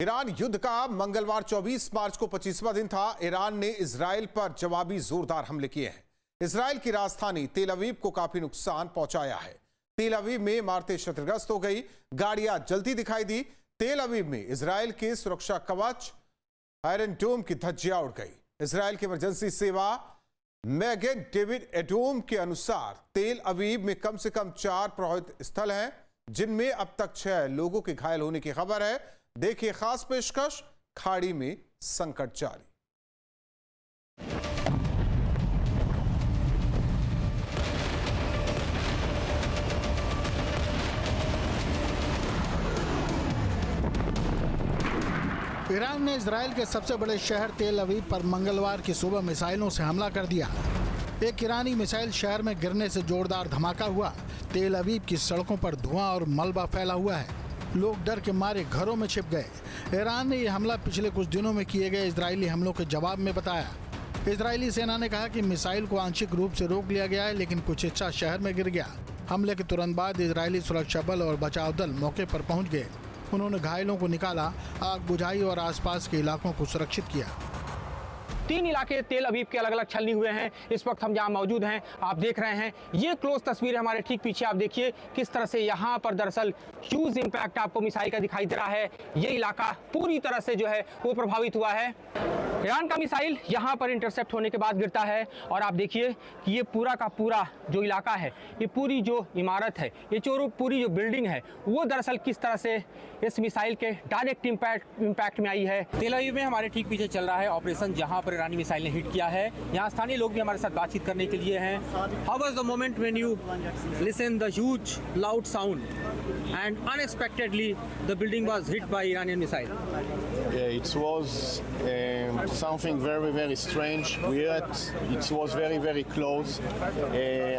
Iran युद्ध का मंगलवार 24 मार्च को 25वां दिन था। ईरान ने इजराइल पर जवाबी जोरदार हमले किए हैं। इजराइल की राजधानी तेल अवीव को काफी नुकसान पहुंचाया है। तेल अवीव में इमारतें क्षतिग्रस्त हो गई, गाड़ियां जलती दिखाई दी। तेल अवीव में इजराइल के सुरक्षा कवच आयरन डोम की धज्जियां उड़ गई। इजराइल की इमरजेंसी सेवा मैगन डेविड एडोम के अनुसार तेल अवीव में कम से कम 4 प्रभावित स्थल हैं, जिनमें अब तक 6 लोगों के घायल होने की खबर है। देखिए खास पेशकश, खाड़ी में संकट जारी। ईरान ने इजराइल के सबसे बड़े शहर तेल अवीव पर मंगलवार की सुबह मिसाइलों से हमला कर दिया। एक ईरानी मिसाइल शहर में गिरने से जोरदार धमाका हुआ। तेल अवीव की सड़कों पर धुआं और मलबा फैला हुआ है। लोग डर के मारे घरों में छिप गए। ईरान ने यह हमला पिछले कुछ दिनों में किए गए इजरायली हमलों के जवाब में बताया। इजरायली सेना ने कहा कि मिसाइल को आंशिक रूप से रोक लिया गया है, लेकिन कुछ हिस्सा शहर में गिर गया। हमले के तुरंत बाद इजरायली सुरक्षा बल और बचाव दल मौके पर पहुंच गए। उन्होंने घायलों को निकाला, आग बुझाई और आसपास के इलाकों को सुरक्षित किया। 3 इलाके तेल अवीव के अलग अलग छलनी हुए हैं। इस वक्त हम जहां मौजूद हैं, आप देख रहे हैं, ये क्लोज तस्वीर है हमारे ठीक पीछे। आप देखिए किस तरह से यहाँ पर दरअसल ह्यूज इम्पैक्ट आपको मिसाइल का दिखाई दे रहा है। ये इलाका पूरी तरह से जो है वो प्रभावित हुआ है। ईरान का मिसाइल यहाँ पर इंटरसेप्ट होने के बाद गिरता है और आप देखिए कि ये पूरा का पूरा जो इलाका है, ये पूरी जो इमारत है, ये पूरी जो बिल्डिंग है, वो दरअसल किस तरह से इस मिसाइल के डायरेक्ट इम्पैक्ट में आई है। तेल अवीव में हमारे ठीक पीछे चल रहा है ऑपरेशन, जहाँ पर ईरानी मिसाइल ने हिट किया है। यहाँ स्थानीय लोग भी हमारे साथ बातचीत करने के लिए हैं। How was the moment when you listen the huge loud sound and unexpectedly the building was hit by Iranian missile? Yeah, it was something very strange. It was very close.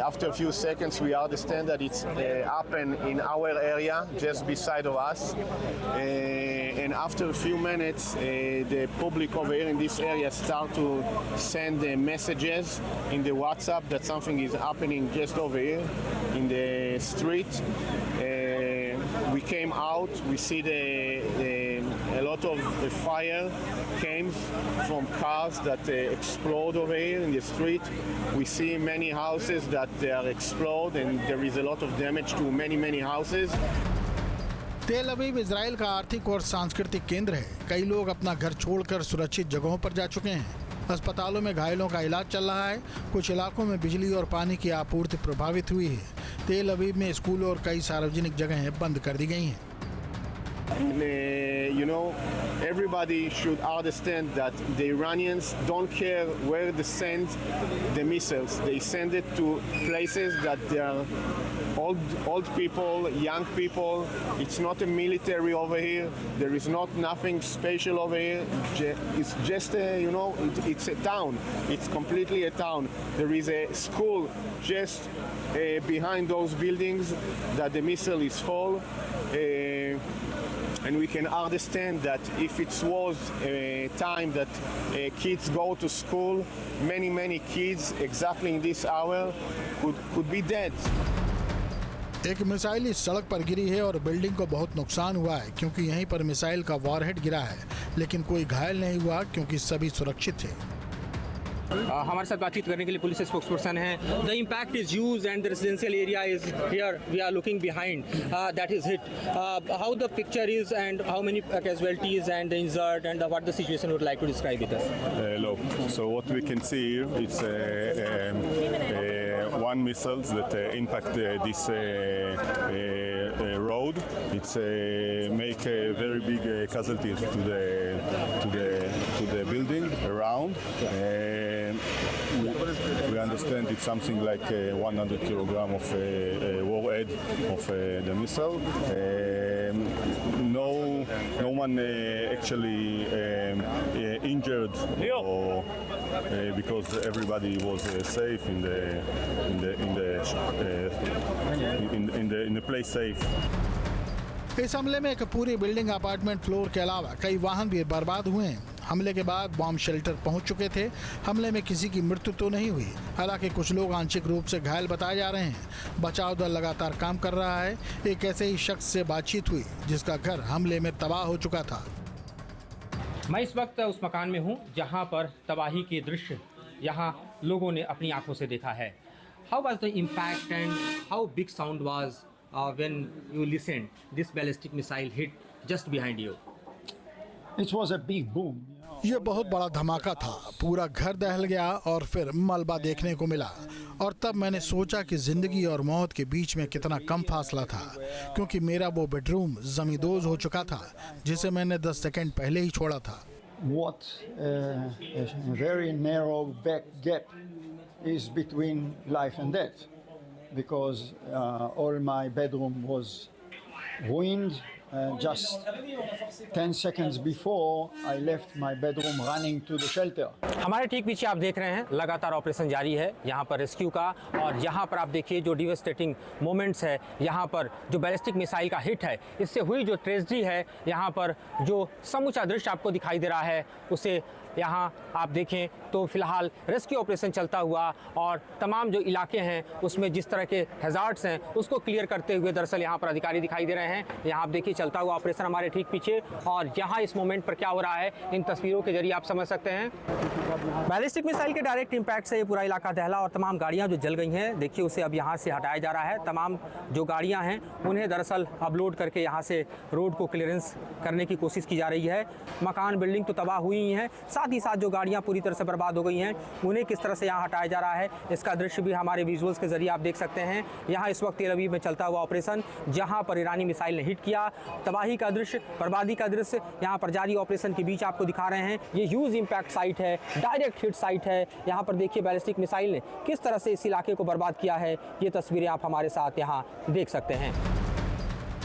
After a few seconds, we understand that it's happened in our area, just beside of us. And after a few minutes, the public over here in this area start to send messages in the WhatsApp that something is happening just over here in the street. We came out, we see a lot of the fire came from cars that explode over here in the street. We see many houses that they are explode and there is a lot of damage to many houses. तेल Aviv Israel का आर्थिक और सांस्कृतिक केंद्र है। कई लोग अपना घर छोड़कर सुरक्षित जगहों पर जा चुके हैं। अस्पतालों में घायलों का इलाज चल रहा है। कुछ इलाकों में बिजली और पानी की आपूर्ति प्रभावित हुई है। तेल अवीव में स्कूल और कई सार्वजनिक जगहें बंद कर दी गई हैं। You know, everybody should understand that the Iranians don't care where they send the missiles. They send it to places that they are old people, young people. It's not a military over here. There is nothing special over here. It's just it's a town. It's completely a town. There is a school just behind those buildings that the missile is fall. And we can understand that if it was a time that kids go to school, many kids exactly in this hour could be dead. एक missile इस सड़क पर गिरी है और building को बहुत नुकसान हुआ है क्योंकि यहीं पर मिसाइल का वॉरहेड गिरा है, लेकिन कोई घायल नहीं हुआ क्योंकि सभी सुरक्षित थे। हमारे साथ बातचीत करने के लिए पुलिस स्पोक्सपर्सन हैं। The impact is huge and the residential area is here, we are looking behind, that is hit. How the picture is and how many casualties and injured and what the situation would like to describe it us? Hello. So what we can see here, it's one missile that impact this road. It's make very big casualties to the building around. We understand it's something like 100 kilogram of warhead of the missile. No one actually injured, or because everybody was safe in the place safe. इस हमले में एक पूरी building apartment floor के अलावा कई वाहन भी बर्बाद हुए हैं। हमले के बाद बॉम्ब शेल्टर पहुंच चुके थे। हमले में किसी की मृत्यु तो नहीं हुई, हालांकि कुछ लोग आंशिक रूप से घायल बताए जा रहे हैं। बचाव दल लगातार काम कर रहा है। एक ऐसे ही शख्स से बातचीत हुई जिसका घर हमले में तबाह हो चुका था। मैं इस वक्त उस मकान में हूँ जहाँ पर तबाही के दृश्य यहाँ लोगों ने अपनी आंखों से देखा है। How was the impact and how big sound was when you listen this ballistic missile hit just behind you? It was a big boom. ये बहुत बड़ा धमाका था, पूरा घर दहल गया और फिर मलबा देखने को मिला। और तब मैंने सोचा कि जिंदगी और मौत के बीच में कितना कम फासला था, क्योंकि मेरा वो बेडरूम जमींदोज हो चुका था जिसे मैंने 10 सेकंड पहले ही छोड़ा था। What a very narrow back gap is between life and death, because all my bedroom was ruined. Just 10 seconds before I left my bedroom running to the shelter. हमारे ठीक पीछे आप देख रहे हैं लगातार ऑपरेशन जारी है यहाँ पर रेस्क्यू का। और यहाँ पर आप देखिए जो डिवेस्टेटिंग मोमेंट्स है, यहाँ पर जो बैलिस्टिक मिसाइल का हिट है, इससे हुई जो ट्रेजेडी है, यहाँ पर जो समूचा दृश्य आपको दिखाई दे रहा है, उसे यहाँ आप देखें तो फिलहाल रेस्क्यू ऑपरेशन चलता हुआ और तमाम जो इलाके हैं उसमें जिस तरह के हैजार्ड्स हैं उसको क्लियर करते हुए दरअसल यहाँ पर अधिकारी दिखाई दे रहे हैं। यहाँ आप देखिए चलता हुआ ऑपरेशन हमारे ठीक पीछे, और यहाँ इस मोमेंट पर क्या हो रहा है इन तस्वीरों के जरिए आप समझ सकते हैं। बैलिस्टिक मिसाइल के डायरेक्ट इम्पैक्ट से ये पूरा इलाका दहला और तमाम गाड़ियाँ जो जल गई हैं, देखिए उसे अब यहाँ से हटाया जा रहा है। तमाम जो गाड़ियाँ हैं उन्हें दरअसल अपलोड करके यहाँ से रोड को क्लियरेंस करने की कोशिश की जा रही है। मकान बिल्डिंग तो तबाह हुई ही हैं, साथ ही साथ जो गाड़ियां पूरी तरह से बर्बाद हो गई हैं उन्हें किस तरह से यहाँ हटाया जा रहा है, इसका दृश्य भी हमारे विजुअल्स के जरिए आप देख सकते हैं। यहाँ इस वक्त तेल अवीव में चलता हुआ ऑपरेशन, जहाँ पर ईरानी मिसाइल ने हिट किया, तबाही का दृश्य, बर्बादी का दृश्य यहाँ पर जारी ऑपरेशन के बीच आपको दिखा रहे हैं। ये ह्यूज इम्पैक्ट साइट है, डायरेक्ट हिट साइट है। यहाँ पर देखिए बैलिस्टिक मिसाइल ने किस तरह से इस इलाके को बर्बाद किया है, ये तस्वीरें आप हमारे साथ यहाँ देख सकते हैं।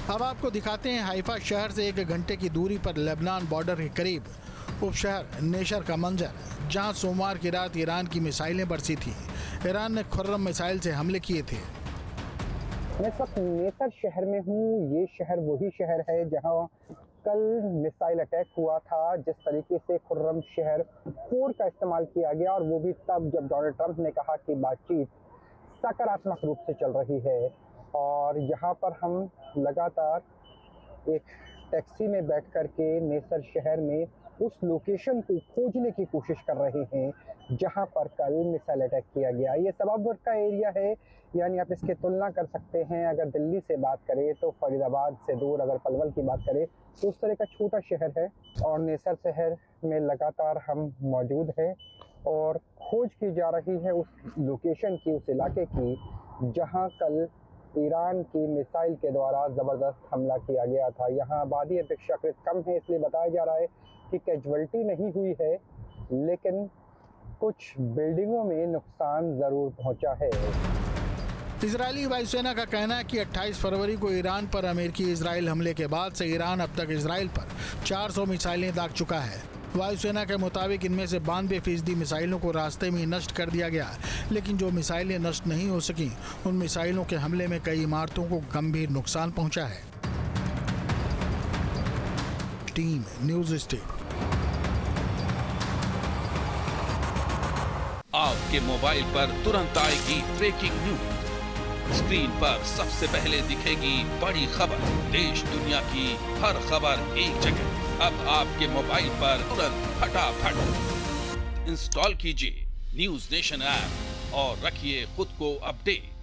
अब आपको दिखाते हैं हाइफा शहर से 1 घंटे की दूरी पर लेबनान बॉर्डर के करीब उपशहर नेशर का मंजर, जहां सोमवार की रात ईरान की मिसाइलें बरसी थी। ईरान ने खुर्रम मिसाइल से हमले किए थे। मैं इस वक्त नेसर शहर में हूँ। ये शहर वही शहर है जहाँ कल मिसाइल अटैक हुआ था। जिस तरीके से खुर्रम शहर 4 का इस्तेमाल किया गया, और वो भी तब जब डोनाल्ड ट्रंप ने कहा कि बातचीत सकारात्मक रूप से चल रही है। और यहाँ पर हम लगातार एक टैक्सी में बैठ कर के नेसर शहर में उस लोकेशन को खोजने की कोशिश कर रहे हैं जहां पर कल मिसाइल अटैक किया गया। ये सबबर्ग का एरिया है, यानी आप इसकी तुलना कर सकते हैं। अगर दिल्ली से बात करें तो फरीदाबाद से दूर, अगर पलवल की बात करें तो उस तरह का छोटा शहर है। और नेसर शहर में लगातार हम मौजूद हैं और खोज की जा रही है उस लोकेशन की, उस इलाके की जहाँ कल ईरान की मिसाइल के द्वारा ज़बरदस्त हमला किया गया था। यहाँ आबादी अपेक्षाकृत कम है, इसलिए बताया जा रहा है कि कैजुअल्टी नहीं हुई है, लेकिन कुछ बिल्डिंगों में नुकसान ज़रूर पहुंचा है। इजरायली वायुसेना का कहना है कि 28 फरवरी को ईरान पर अमेरिकी इजराइल हमले के बाद से ईरान अब तक इजराइल पर 400 मिसाइलें दाग चुका है। वायुसेना के मुताबिक इनमें से 92% मिसाइलों को रास्ते में नष्ट कर दिया गया, लेकिन जो मिसाइलें नष्ट नहीं हो सकी, उन मिसाइलों के हमले में कई इमारतों को गंभीर नुकसान पहुंचा है। Team news state. आपके मोबाइल पर तुरंत आएगी ब्रेकिंग न्यूज। स्क्रीन पर सबसे पहले दिखेगी बड़ी खबर। देश दुनिया की हर खबर एक जगह। अब आपके मोबाइल पर तुरंत फटाफट इंस्टॉल कीजिए न्यूज़ नेशन ऐप और रखिए खुद को अपडेट।